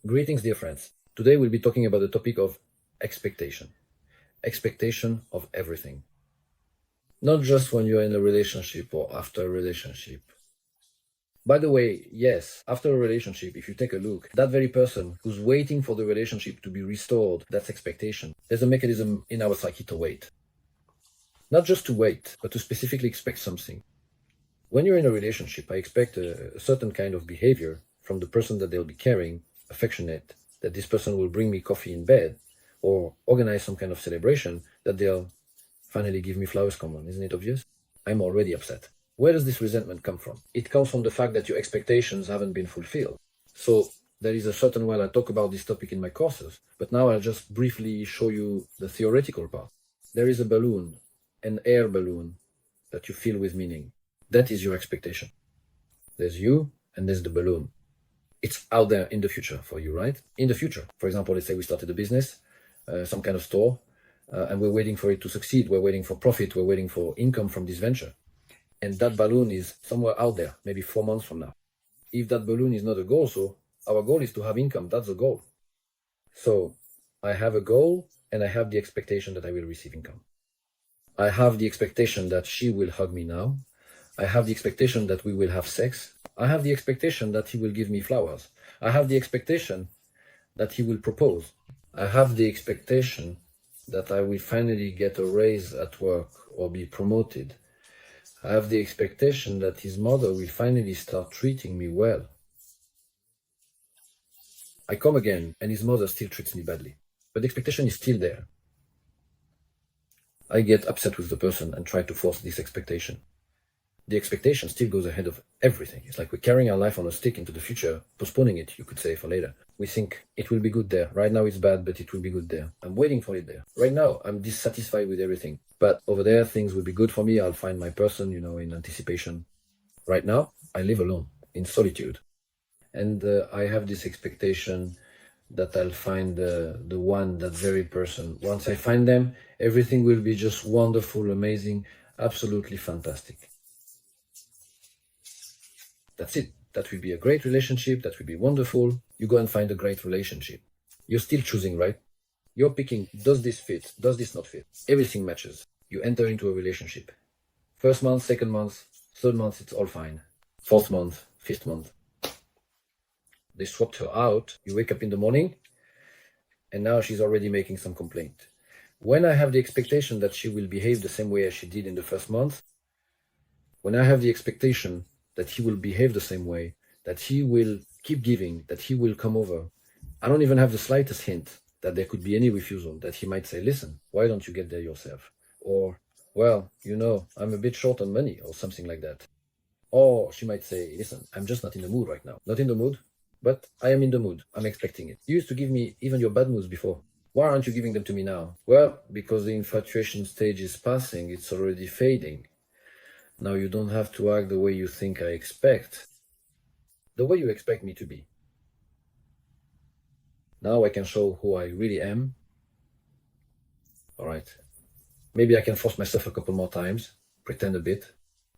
Greetings, dear friends. Today we'll be talking about the topic of expectation. Expectation of everything. Not just when you're in a relationship or after a relationship. By the way, yes, after a relationship, if you take a look, that very person who's waiting for the relationship to be restored, that's expectation. There's a mechanism in our psyche to wait. Not just to wait, but to specifically expect something. When you're in a relationship, I expect a certain kind of behavior from the person that they'll be caring, affectionate, that this person will bring me coffee in bed, or organize some kind of celebration, that they'll finally give me flowers. Come on, isn't it obvious? I'm already upset. Where does this resentment come from? It comes from the fact that your expectations haven't been fulfilled. So there is a certain while I talk about this topic in my courses, but now I'll just briefly show you the theoretical part. There is a balloon, an air balloon, that you fill with meaning. That is your expectation. There's you and there's the balloon. It's out there in the future for you, right? In the future. For example, let's say we started a business, some kind of store, and we're waiting for it to succeed. We're waiting for profit. We're waiting for income from this venture. And that balloon is somewhere out there, maybe 4 months from now. If that balloon is not a goal, so our goal is to have income. That's the goal. So I have a goal and I have the expectation that I will receive income. I have the expectation that she will hug me now. I have the expectation that we will have sex. I have the expectation that he will give me flowers. I have the expectation that he will propose. I have the expectation that I will finally get a raise at work or be promoted. I have the expectation that his mother will finally start treating me well. I come again and his mother still treats me badly. But the expectation is still there. I get upset with the person and try to force this expectation. The expectation still goes ahead of everything. It's like we're carrying our life on a stick into the future, postponing it, you could say, for later. We think it will be good there. Right now it's bad, but it will be good there. I'm waiting for it there. Right now I'm dissatisfied with everything. But over there things will be good for me. I'll find my person, in anticipation. Right now I live alone, in solitude. And I have this expectation that I'll find the one, that very person. Once I find them, everything will be just wonderful, amazing, absolutely fantastic. That's it. That will be a great relationship. That will be wonderful. You go and find a great relationship. You're still choosing, right? You're picking, does this fit? Does this not fit? Everything matches. You enter into a relationship. First month, second month, third month, it's all fine. Fourth month, fifth month. They swapped her out. You wake up in the morning and now she's already making some complaint. When I have the expectation that she will behave the same way as she did in the first month, when I have the expectation that he will behave the same way, that he will keep giving, that he will come over, I don't even have the slightest hint that there could be any refusal, that he might say, listen, why don't you get there yourself? Or, well, I'm a bit short on money, or something like that. Or she might say, listen, I'm just not in the mood right now. Not in the mood, but I am in the mood. I'm expecting it. You used to give me even your bad moods before. Why aren't you giving them to me now? Well, because the infatuation stage is passing. It's already fading. Now you don't have to act the way you think I expect. The way you expect me to be. Now I can show who I really am. All right. Maybe I can force myself a couple more times. Pretend a bit.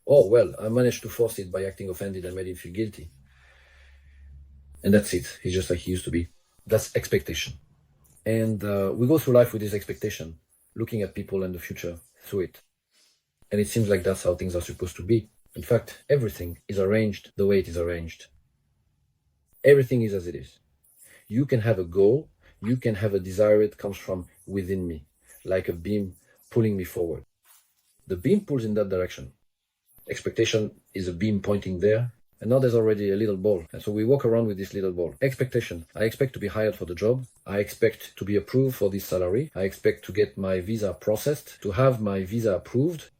Oh, well, I managed to force it by acting offended and made him feel guilty. And that's it. He's just like he used to be. That's expectation. And we go through life with this expectation, looking at people and the future through it. And it seems like that's how things are supposed to be. In fact, everything is arranged the way it is arranged. Everything is as it is. You can have a goal, you can have a desire, it comes from within me, like a beam pulling me forward. The beam pulls in that direction. Expectation is a beam pointing there, and now there's already a little ball. And so we walk around with this little ball. Expectation. I expect to be hired for the job. I expect to be approved for this salary. I expect to get my visa processed, to have my visa approved.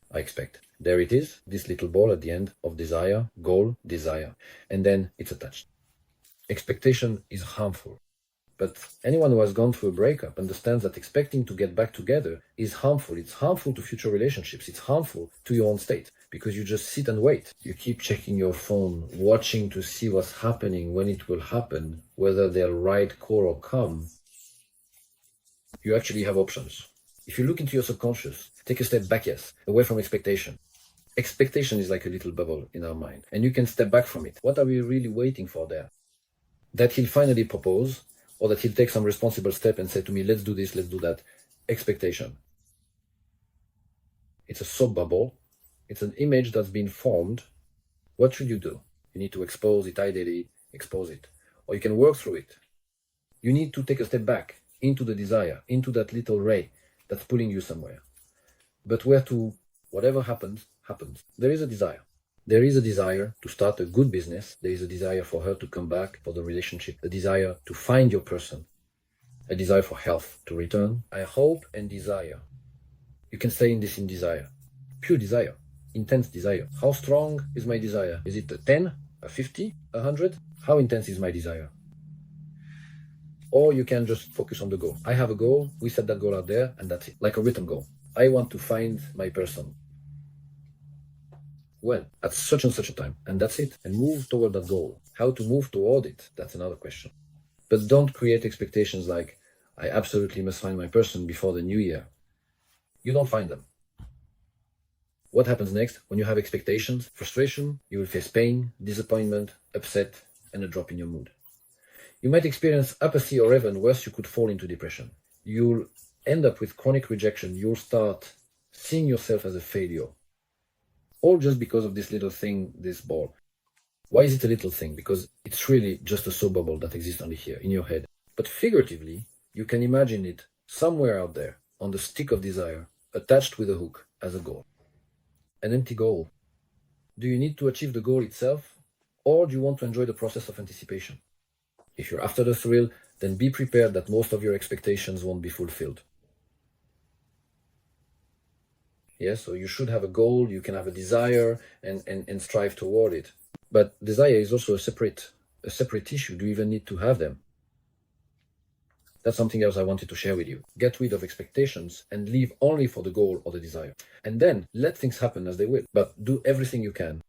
I expect. There it is, this little ball at the end of desire, goal, desire. And then it's attached. Expectation is harmful. But anyone who has gone through a breakup understands that expecting to get back together is harmful. It's harmful to future relationships. It's harmful to your own state because you just sit and wait. You keep checking your phone, watching to see what's happening, when it will happen, whether they'll write, call, or come. You actually have options. If you look into your subconscious, take a step back, yes, away from expectation. Expectation is like a little bubble in our mind, and you can step back from it. What are we really waiting for there? that he'll finally propose, or that he'll take some responsible step and say to me, let's do this, let's do that. Expectation. It's a soap bubble. It's an image that's been formed. What should you do? You need to expose it, ideally expose it. Or you can work through it. You need to take a step back into the desire, into that little ray that's pulling you somewhere. But where to, whatever happens, happens. There is a desire. There is a desire to start a good business. There is a desire for her to come back for the relationship. A desire to find your person. A desire for health to return. I hope and desire. You can stay in this in desire. Pure desire. Intense desire. How strong is my desire? Is it a 10, a 50, a 100? How intense is my desire? Or you can just focus on the goal. I have a goal. We set that goal out there and that's it. Like a written goal. I want to find my person. When? At such and such a time. And that's it. And move toward that goal. How to move toward it? That's another question. But don't create expectations like, I absolutely must find my person before the new year. You don't find them. What happens next? When you have expectations, frustration, you will face pain, disappointment, upset, and a drop in your mood. You might experience apathy, or even worse, you could fall into depression. You'll end up with chronic rejection. You'll start seeing yourself as a failure. All just because of this little thing, this ball. Why is it a little thing? Because it's really just a soap bubble that exists only here, in your head. But figuratively, you can imagine it somewhere out there, on the stick of desire, attached with a hook as a goal. An empty goal. Do you need to achieve the goal itself? Or do you want to enjoy the process of anticipation? If you're after the thrill, then be prepared that most of your expectations won't be fulfilled. Yes, so you should have a goal, you can have a desire and strive toward it. But desire is also a separate issue. Do you even need to have them? That's something else I wanted to share with you. Get rid of expectations and live only for the goal or the desire. And then let things happen as they will. But do everything you can